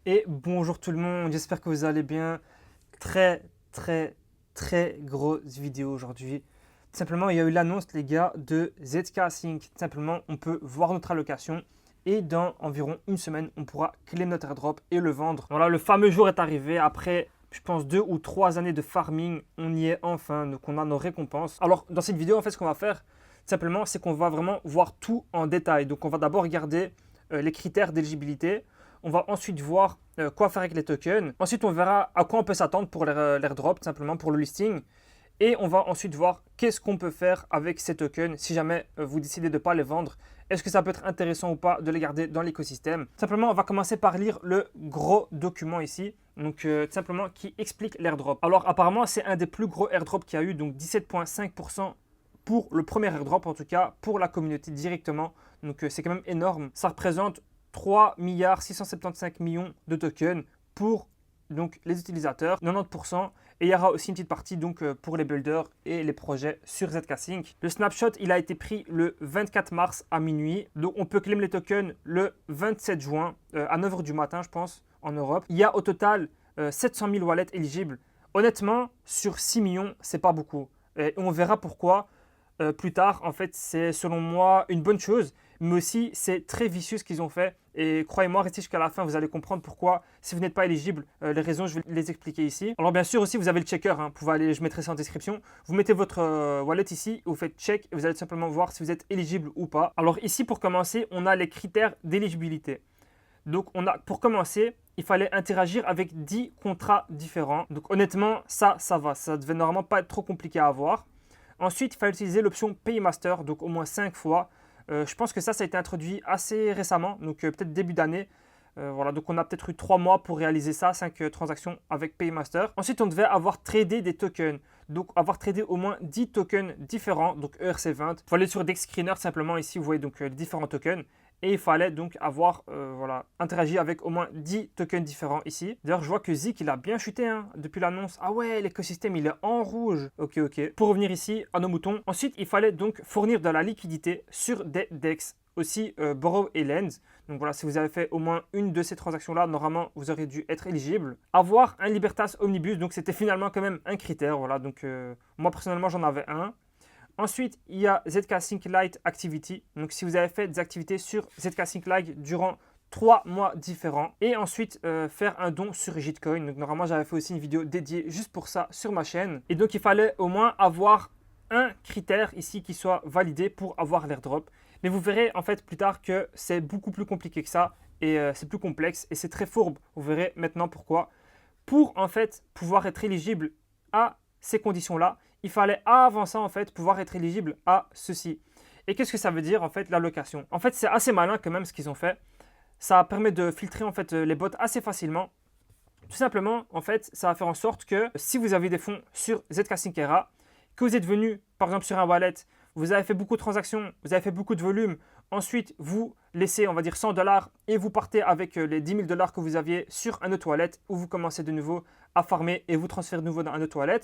Et bonjour tout le monde, j'espère que vous allez bien. Très très grosse vidéo aujourd'hui. Tout simplement, il y a eu l'annonce les gars de ZK Sync. Tout simplement, on peut voir notre allocation et dans environ une semaine, on pourra claim notre airdrop et le vendre. Voilà, le fameux jour est arrivé après, je pense, 2 ou 3 années de farming. On y est enfin, donc on a nos récompenses. Alors, dans cette vidéo, en fait, ce qu'on va faire, tout simplement, c'est qu'on va vraiment voir tout en détail. Donc, on va d'abord regarder les critères d'éligibilité. On va ensuite voir quoi faire avec les tokens. Ensuite, on verra à quoi on peut s'attendre pour l'airdrop, tout simplement pour le listing. Et on va ensuite voir qu'est-ce qu'on peut faire avec ces tokens si jamais vous décidez de ne pas les vendre. Est-ce que ça peut être intéressant ou pas de les garder dans l'écosystème? Simplement, on va commencer par lire le gros document ici, donc tout simplement qui explique l'airdrop. Alors apparemment, c'est un des plus gros airdrops qu'il y a eu, donc 17,5% pour le premier airdrop, en tout cas pour la communauté directement. Donc c'est quand même énorme. Ça représente 3 675 millions de tokens pour donc, les utilisateurs, 90%. Et il y aura aussi une petite partie donc, pour les builders et les projets sur ZK Sync. Le snapshot, il a été pris le 24 mars à minuit. Donc on peut claim les tokens le 27 juin à 9 h du matin, je pense, en Europe. Il y a au total 700 000 wallets éligibles. Honnêtement, sur 6 millions, c'est pas beaucoup. Et on verra pourquoi plus tard. En fait, c'est selon moi une bonne chose, mais aussi c'est très vicieux ce qu'ils ont fait. Et croyez-moi, restez jusqu'à la fin, vous allez comprendre pourquoi. Si vous n'êtes pas éligible, les raisons, je vais les expliquer ici. Alors bien sûr aussi, vous avez le checker, hein. Vous pouvez aller, je mettrai ça en description. Vous mettez votre wallet ici, vous faites check, et vous allez simplement voir si vous êtes éligible ou pas. Alors ici, pour commencer, on a les critères d'éligibilité. Donc pour commencer, il fallait interagir avec 10 contrats différents. Donc honnêtement, ça va. Ça devait normalement pas être trop compliqué à avoir. Ensuite, il fallait utiliser l'option Paymaster, donc au moins 5 fois. Je pense que ça a été introduit assez récemment, donc peut-être début d'année. Voilà, donc on a peut-être eu 3 mois pour réaliser ça, 5 transactions avec Paymaster. Ensuite, on devait avoir tradé des tokens, donc avoir tradé au moins 10 tokens différents, donc ERC20. Il faut aller sur DexScreener simplement ici, vous voyez donc les différents tokens. Et il fallait donc avoir voilà, interagi avec au moins 10 tokens différents ici. D'ailleurs, je vois que Zik, il a bien chuté hein, depuis l'annonce. Ah ouais, l'écosystème, il est en rouge. Ok. Pour revenir ici à nos moutons. Ensuite, il fallait donc fournir de la liquidité sur des DEX. Aussi Borrow et Lend. Donc voilà, si vous avez fait au moins une de ces transactions-là, normalement, vous aurez dû être éligible. Avoir un Libertas Omnibus, donc c'était finalement quand même un critère. Voilà, donc moi personnellement, j'en avais un. Ensuite, il y a ZK Sync Lite Activity. Donc, si vous avez fait des activités sur ZK Sync Lite durant 3 mois différents. Et ensuite, faire un don sur Gitcoin. Donc, normalement, j'avais fait aussi une vidéo dédiée juste pour ça sur ma chaîne. Et donc, il fallait au moins avoir un critère ici qui soit validé pour avoir l'airdrop. Mais vous verrez en fait plus tard que c'est beaucoup plus compliqué que ça. Et c'est plus complexe et c'est très fourbe. Vous verrez maintenant pourquoi. Pour en fait pouvoir être éligible à ces conditions-là, il fallait avant ça en fait pouvoir être éligible à ceci. Et qu'est-ce que ça veut dire en fait l'allocation? En fait, c'est assez malin quand même ce qu'ils ont fait. Ça permet de filtrer en fait les bots assez facilement. Tout simplement, en fait, ça va faire en sorte que si vous avez des fonds sur ZK Syncera, que vous êtes venu par exemple sur un wallet, vous avez fait beaucoup de transactions, vous avez fait beaucoup de volume, ensuite vous laissez on va dire 100 dollars et vous partez avec les 10 000 dollars que vous aviez sur un autre wallet où vous commencez de nouveau à farmer et vous transférez de nouveau dans un autre wallet.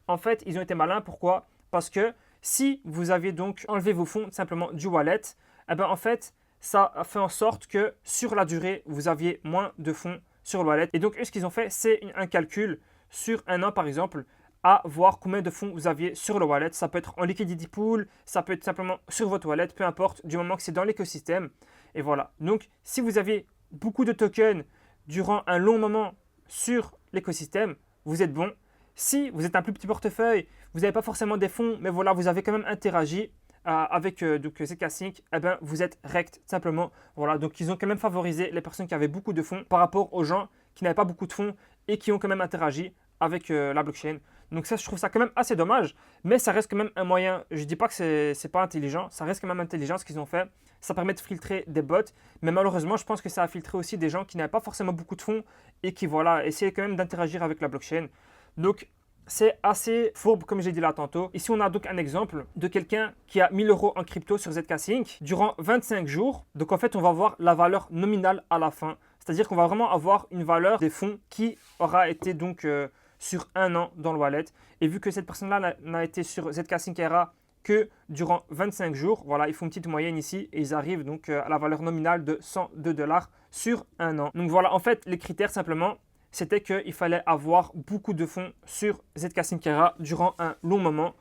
En fait, ils ont été malins. Pourquoi? Parce que si vous aviez donc enlevé vos fonds simplement du wallet, eh ben en fait, ça a fait en sorte que sur la durée, vous aviez moins de fonds sur le wallet. Et donc, ce qu'ils ont fait, c'est un calcul sur un an, par exemple, à voir combien de fonds vous aviez sur le wallet. Ça peut être en liquidity pool, ça peut être simplement sur votre wallet, peu importe, du moment que c'est dans l'écosystème. Et voilà. Donc, si vous avez beaucoup de tokens durant un long moment sur l'écosystème, vous êtes bon. Si vous êtes un plus petit portefeuille, vous n'avez pas forcément des fonds, mais voilà, vous avez quand même interagi avec ZK Sync, eh ben, vous êtes rect, simplement. Voilà, donc ils ont quand même favorisé les personnes qui avaient beaucoup de fonds par rapport aux gens qui n'avaient pas beaucoup de fonds et qui ont quand même interagi avec la blockchain. Donc ça, je trouve ça quand même assez dommage, mais ça reste quand même un moyen. Je ne dis pas que c'est pas intelligent, ça reste quand même intelligent ce qu'ils ont fait. Ça permet de filtrer des bots, mais malheureusement, je pense que ça a filtré aussi des gens qui n'avaient pas forcément beaucoup de fonds et qui, voilà, essayaient quand même d'interagir avec la blockchain. Donc, c'est assez fourbe, comme j'ai dit là tantôt. Ici, on a donc un exemple de quelqu'un qui a 1000 euros en crypto sur ZK Sync durant 25 jours. Donc, en fait, on va voir la valeur nominale à la fin. C'est-à-dire qu'on va vraiment avoir une valeur des fonds qui aura été donc sur un an dans le wallet. Et vu que cette personne-là n'a été sur ZK Sync Era que durant 25 jours. Voilà, ils font une petite moyenne ici et ils arrivent donc à la valeur nominale de 102 $ sur un an. Donc voilà, en fait, les critères simplement, c'était qu'il fallait avoir beaucoup de fonds sur ZK Sync Era durant un long moment.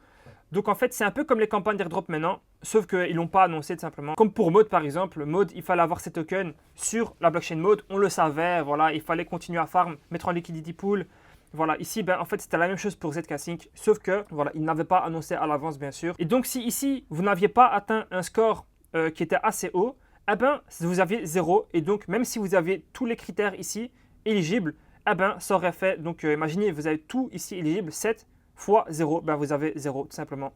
Donc en fait, c'est un peu comme les campagnes d'airdrop maintenant, sauf qu'ils l'ont pas annoncé tout simplement. Comme pour Mode par exemple, Mode, il fallait avoir ses tokens sur la blockchain Mode, on le savait, voilà, il fallait continuer à farm, mettre en liquidity pool. Voilà, ici, en fait, c'était la même chose pour ZK Sync, sauf que, voilà, ils n'avaient pas annoncé à l'avance, bien sûr. Et donc, si ici, vous n'aviez pas atteint un score qui était assez haut, eh ben, vous aviez 0. Et donc, même si vous aviez tous les critères ici éligibles, eh ben, ça aurait fait, donc, imaginez, vous avez tout ici éligible, 7 fois 0, ben, vous avez 0, tout simplement.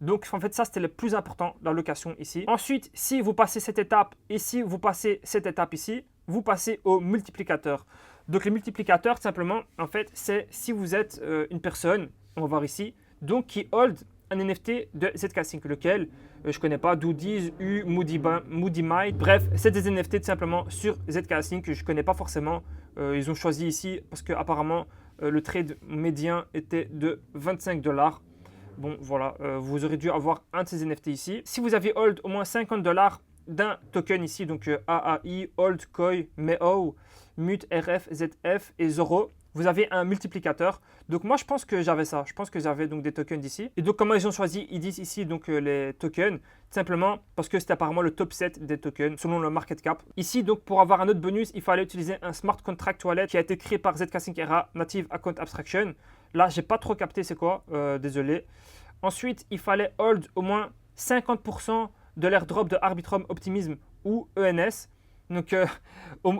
Donc, en fait, ça, c'était le plus important, la location ici. Ensuite, si vous passez cette étape et si vous passez cette étape ici, vous passez au multiplicateur. Donc, les multiplicateurs, simplement, en fait, c'est si vous êtes une personne, on va voir ici, donc qui hold un NFT de ZK Sync, lequel, je ne connais pas, Doodies, Moody Might, bref, c'est des NFT tout simplement sur ZK Sync que je ne connais pas forcément. Ils ont choisi ici parce qu'apparemment, le trade médian était de 25 $. Bon, voilà, vous aurez dû avoir un de ces NFT ici. Si vous aviez hold au moins 50 $ d'un token ici, donc AAI, Hold, Koi, MEO, MUT, RF, ZF et Zoro, vous avez un multiplicateur. Donc moi, je pense que j'avais ça. Je pense que j'avais donc des tokens d'ici. Et donc comment ils ont choisi, ils disent ici donc les tokens, simplement parce que c'était apparemment le top 7 des tokens selon le market cap. Ici, donc pour avoir un autre bonus, il fallait utiliser un smart contract wallet qui a été créé par ZK Sync Era Native Account Abstraction. Là, j'ai pas trop capté c'est quoi, désolé. Ensuite, il fallait hold au moins 50% de l'airdrop de Arbitrum Optimism ou ENS, donc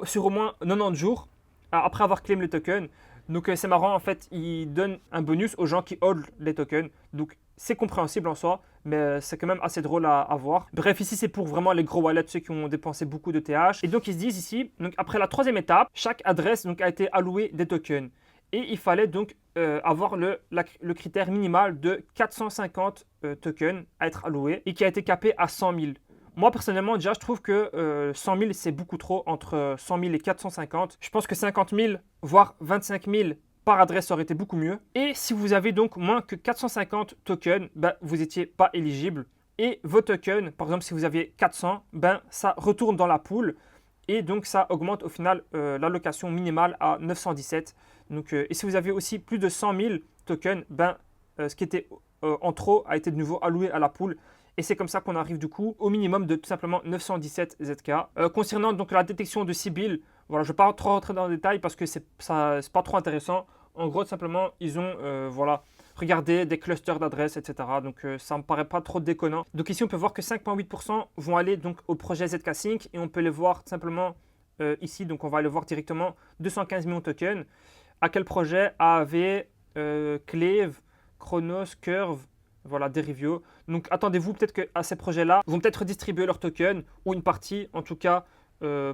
sur au moins 90 jours après avoir claim le token. Donc c'est marrant, en fait, ils donnent un bonus aux gens qui hold les tokens. Donc c'est compréhensible en soi, mais c'est quand même assez drôle à voir. Bref, ici c'est pour vraiment les gros wallets, ceux qui ont dépensé beaucoup de TH. Et donc ils se disent ici, donc après la troisième étape, chaque adresse donc, a été allouée des tokens. Et il fallait donc avoir le critère minimal de 450 tokens à être alloués et qui a été capé à 100 000. Moi, personnellement, déjà, je trouve que 100 000, c'est beaucoup trop, entre 100 000 et 450. Je pense que 50 000, voire 25 000 par adresse aurait été beaucoup mieux. Et si vous avez donc moins que 450 tokens, ben, vous n'étiez pas éligible. Et vos tokens, par exemple, si vous aviez 400, ben, ça retourne dans la pool. Et donc, ça augmente au final l'allocation minimale à 917. Donc, et si vous avez aussi plus de 100 000 tokens, ben, ce qui était en trop a été de nouveau alloué à la pool. Et c'est comme ça qu'on arrive du coup au minimum de tout simplement 917 ZK. Concernant donc la détection de Sybil, voilà, je ne vais pas trop rentrer dans le détail parce que c'est pas trop intéressant. En gros, tout simplement, ils ont voilà, regardé des clusters d'adresses, etc. Donc ça ne me paraît pas trop déconnant. Donc ici, on peut voir que 5,8% vont aller donc au projet ZK Sync et on peut les voir tout simplement ici. Donc on va aller voir directement 215 millions de tokens. À quel projet? AAV, Cleve, Chronos, Curve, voilà, Derivio. Donc attendez-vous peut-être qu'à ces projets-là, vont peut-être distribuer leurs tokens ou une partie, en tout cas,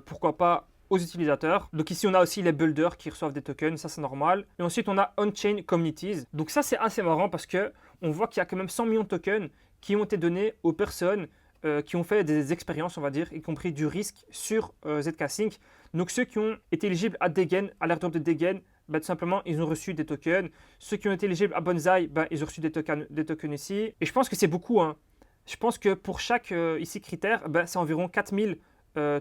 pourquoi pas, aux utilisateurs. Donc ici, on a aussi les builders qui reçoivent des tokens, ça c'est normal. Et ensuite, on a on-chain communities. Donc ça, c'est assez marrant parce qu'on voit qu'il y a quand même 100 millions de tokens qui ont été donnés aux personnes qui ont fait des expériences, on va dire, y compris du risque sur ZK Sync. Donc ceux qui ont été éligibles à Degen, à l'airdrop de Degen, ben, tout simplement, ils ont reçu des tokens. Ceux qui ont été éligibles à Bonsai, ben, ils ont reçu des tokens ici. Et je pense que c'est beaucoup. Hein. Je pense que pour chaque ici critère, ben, c'est environ 4000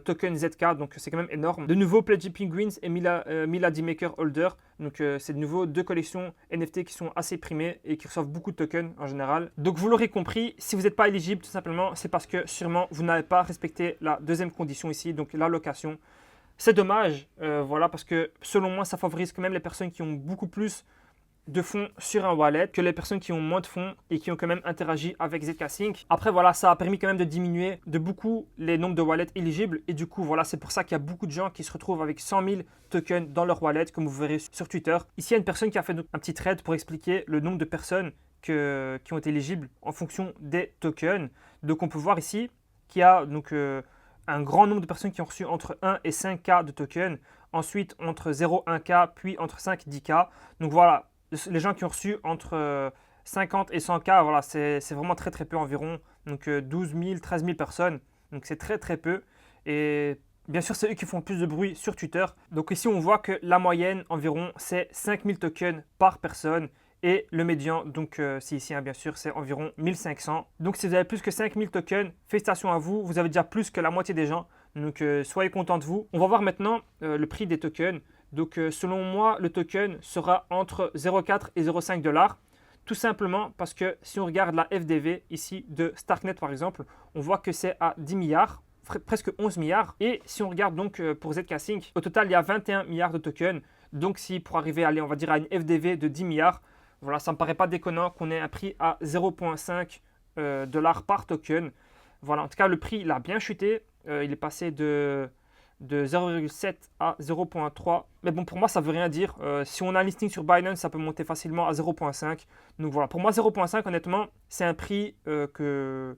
tokens ZK, donc c'est quand même énorme. De nouveau, Pledgy Penguins et Milady Maker Holder. Donc c'est de nouveau deux collections NFT qui sont assez primées et qui reçoivent beaucoup de tokens en général. Donc vous l'aurez compris, si vous n'êtes pas éligible, tout simplement, c'est parce que sûrement vous n'avez pas respecté la deuxième condition ici, donc l'allocation. C'est dommage, voilà, parce que selon moi, ça favorise quand même les personnes qui ont beaucoup plus de fonds sur un wallet que les personnes qui ont moins de fonds et qui ont quand même interagi avec ZK Sync. Après, voilà, ça a permis quand même de diminuer de beaucoup les nombres de wallets éligibles. Et du coup, voilà, c'est pour ça qu'il y a beaucoup de gens qui se retrouvent avec 100 000 tokens dans leur wallet, comme vous verrez sur Twitter. Ici, il y a une personne qui a fait un petit thread pour expliquer le nombre de personnes qui ont été éligibles en fonction des tokens. Donc, on peut voir ici qu'il y a donc un grand nombre de personnes qui ont reçu entre 1 et 5K de tokens, ensuite entre 0 et 1K, puis entre 5 et 10K. Donc voilà, les gens qui ont reçu entre 50 et 100K, voilà, c'est vraiment très très peu environ. Donc 12 000, 13 000 personnes, donc c'est très très peu. Et bien sûr, c'est eux qui font le plus de bruit sur Twitter. Donc ici, on voit que la moyenne environ, c'est 5 000 tokens par personne. Et le médian, donc c'est ici, hein, bien sûr, c'est environ 1500. Donc si vous avez plus que 5000 tokens, félicitations à vous. Vous avez déjà plus que la moitié des gens. Donc soyez contents de vous. On va voir maintenant le prix des tokens. Donc selon moi, le token sera entre 0,4 et 0,5 $. Tout simplement parce que si on regarde la FDV ici de Starknet par exemple, on voit que c'est à 10 milliards, presque 11 milliards. Et si on regarde donc pour ZK Sync, au total il y a 21 milliards de tokens. Donc si pour arriver à aller, on va dire, à une FDV de 10 milliards, voilà, ça ne me paraît pas déconnant qu'on ait un prix à 0,5 $ par token. Voilà, en tout cas, le prix il a bien chuté. Il est passé de 0,7 à 0,3. Mais bon, pour moi, ça ne veut rien dire. Si on a un listing sur Binance, ça peut monter facilement à 0,5. Donc voilà, pour moi, 0,5, honnêtement, c'est un prix que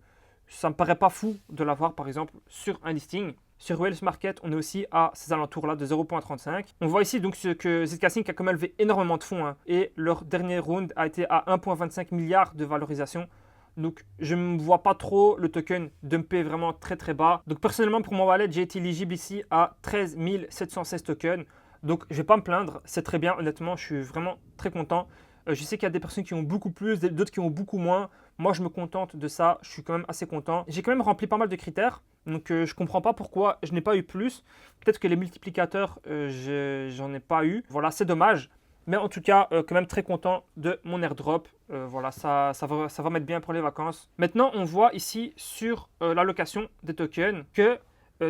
ça ne me paraît pas fou de l'avoir, par exemple, sur un listing. Sur Wales Market, on est aussi à ces alentours-là de 0,35. On voit ici donc que ZK Sync a quand même levé énormément de fonds, hein, et leur dernier round a été à 1,25 milliard de valorisation. Donc je ne vois pas trop le token dumper vraiment très très bas. Donc personnellement pour mon wallet, j'ai été éligible ici à 13 716 tokens. Donc je ne vais pas me plaindre, c'est très bien, honnêtement, je suis vraiment très content. Je sais qu'il y a des personnes qui ont beaucoup plus, d'autres qui ont beaucoup moins. Moi, je me contente de ça. Je suis quand même assez content. J'ai quand même rempli pas mal de critères. Donc, je ne comprends pas pourquoi je n'ai pas eu plus. Peut-être que les multiplicateurs, j'en ai pas eu. Voilà, c'est dommage. Mais en tout cas, quand même très content de mon airdrop. Voilà, ça va m'être bien pour les vacances. Maintenant, on voit ici sur l'allocation des tokens que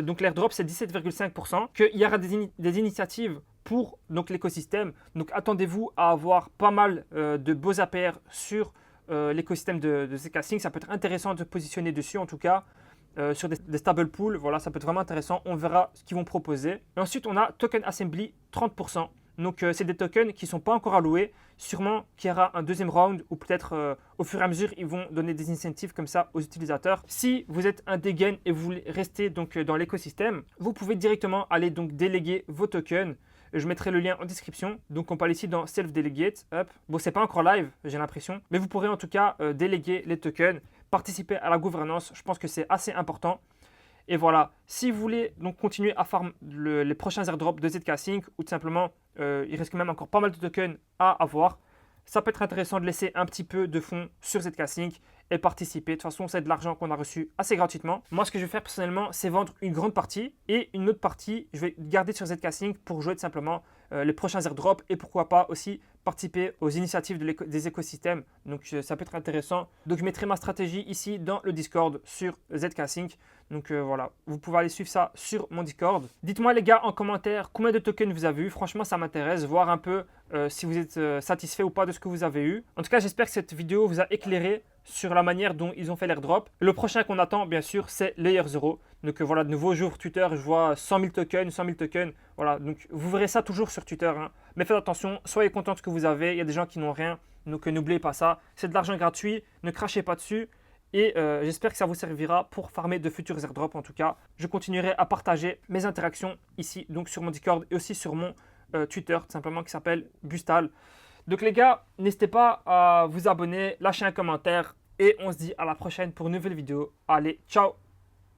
donc l'airdrop, c'est 17,5%. Qu'il y aura des initiatives pour donc l'écosystème. Donc attendez-vous à avoir pas mal de beaux APR sur l'écosystème de ZK Sync. Ça peut être intéressant de positionner dessus en tout cas. Sur des stable pools, voilà, ça peut être vraiment intéressant. On verra ce qu'ils vont proposer. Et ensuite, on a Token Assembly 30%. Donc, c'est des tokens qui ne sont pas encore alloués. Sûrement qu'il y aura un deuxième round ou peut-être au fur et à mesure, ils vont donner des incentives comme ça aux utilisateurs. Si vous êtes un dégain et vous voulez rester donc dans l'écosystème, vous pouvez directement aller donc déléguer vos tokens. Je mettrai le lien en description. Donc, on parle ici dans Self Delegate. Hop. Bon, c'est pas encore live, j'ai l'impression. Mais vous pourrez en tout cas déléguer les tokens, participer à la gouvernance. Je pense que c'est assez important. Et voilà, si vous voulez donc continuer à farm les prochains airdrops de ZK Sync ou tout simplement, il reste quand même encore pas mal de tokens à avoir, ça peut être intéressant de laisser un petit peu de fonds sur ZK Sync et participer. De toute façon, c'est de l'argent qu'on a reçu assez gratuitement. Moi, ce que je vais faire personnellement, c'est vendre une grande partie et une autre partie, je vais garder sur ZK Sync pour jouer tout simplement les prochains airdrops et pourquoi pas aussi participer aux initiatives des écosystèmes. Donc, ça peut être intéressant. Donc, je mettrai ma stratégie ici dans le Discord sur ZK Sync. Donc, voilà, vous pouvez aller suivre ça sur mon Discord. Dites-moi les gars en commentaire combien de tokens vous avez eu. Franchement, ça m'intéresse, voir un peu si vous êtes satisfait ou pas de ce que vous avez eu. En tout cas, j'espère que cette vidéo vous a éclairé sur la manière dont ils ont fait l'airdrop. Le prochain qu'on attend, bien sûr, c'est Layer 0. Donc voilà, de nouveau jour Twitter, je vois 100 000 tokens, 100 000 tokens. Voilà, donc vous verrez ça toujours sur Twitter. Hein. Mais faites attention, soyez contents de ce que vous avez. Il y a des gens qui n'ont rien, donc n'oubliez pas ça. C'est de l'argent gratuit, ne crachez pas dessus. Et j'espère que ça vous servira pour farmer de futurs airdrops. En tout cas, je continuerai à partager mes interactions ici, donc sur mon Discord et aussi sur mon Twitter, tout simplement, qui s'appelle Bustal. Donc les gars, n'hésitez pas à vous abonner, lâcher un commentaire et on se dit à la prochaine pour une nouvelle vidéo. Allez, ciao!